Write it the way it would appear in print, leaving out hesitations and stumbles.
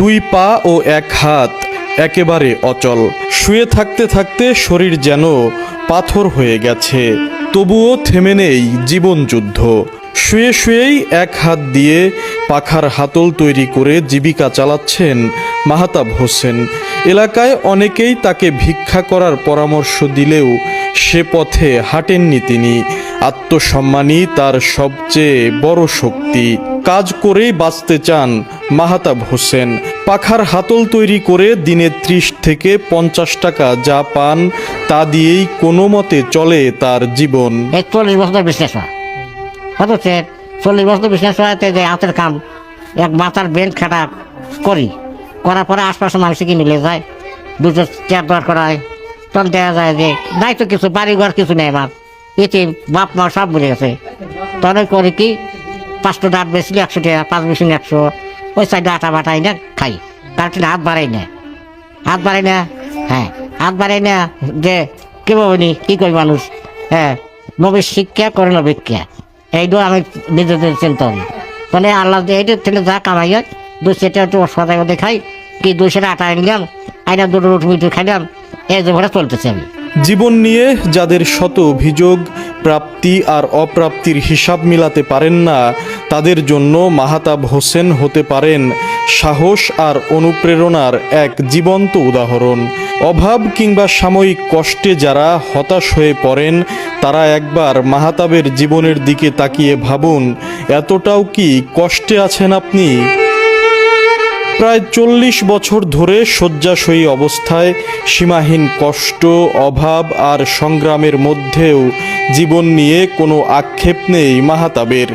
দুই পা ও এক হাত একেবারে অচল। শুয়ে থাকতে থাকতে শরীর যেন পাথর হয়ে গেছে, তবুও থেমে নেই জীবনযুদ্ধ। শুয়ে শুয়েই এক হাত দিয়ে পাখার হাতল তৈরি করে জীবিকা চালাচ্ছেন মাহতাব হোসেন। এলাকায় অনেকেই তাকে ভিক্ষা করার পরামর্শ দিলেও সে পথে হাঁটেননি তিনি। আত্মসম্মানই তার সবচেয়ে বড় শক্তি। কাজ করেই বাঁচতে চান মাহতাব হোসেন। পাখার হাতল তৈরি করে দিনে 30 থেকে 50 টাকা যা পান তা দিয়েই কোনো মতে চলে তার জীবন। 40 বছর বিজনেস হয়, হচ্ছে 40 বছর বিজনেস হওয়াতে যে হাতের কাম এক মাথার বেল্ট খাটা করার পরে আশপাশে মানুষ কি মিলে যায়, দুটো চেয়ার দর করায়, তখন দেখা যায় যে নাই তো কিছু, বাড়ি ঘর কিছু নেই আমার, এতে বাপ মা সব বলে গেছে। তখন করে কি 5টা ডাট বেশি 100 টাকা, 5 বেশি 100, ওই সাইডে আটা বাটাই না খাই, কারণ হাত বাড়াই না, হ্যাঁ হাত বাড়াই না যে কি বলি কি করি মানুষ, হ্যাঁ নবীর শিক্ষা করে নবীক্ষা, এইটাও আমি নিজেদের চিন্তা করি। মানে আল্লাহ এইটার থেকে যা কামাই হয় 200 টাকা একটু সদাই দেখাই কি 200 টাকা আটা আনলাম, আইনা 2 রুটি মিটি খাইলাম, এই যে ঘরে চলতেছে আমি। জীবন নিয়ে যাদের শত অভিযোগ, প্রাপ্তি আর অপ্রাপ্তির হিসাব মিলাতে পারেন না, তাদের জন্য মাহতাব হোসেন হতে পারেন সাহস আর অনুপ্রেরণার এক জীবন্ত উদাহরণ। অভাব কিংবা সাময়িক কষ্টে যারা হতাশ হয়ে পড়েন, তারা একবার মাহতাবের জীবনের দিকে তাকিয়ে ভাবুন, এতটাও কি কষ্টে আছেন আপনি? প্রায় 40 বছর ধরে শয্যাশয়ী অবস্থায় সীমাহীন কষ্ট, অভাব আর সংগ্রামের মধ্যেও জীবন নিয়ে কোনো আক্ষেপ নেই মাহতাবের।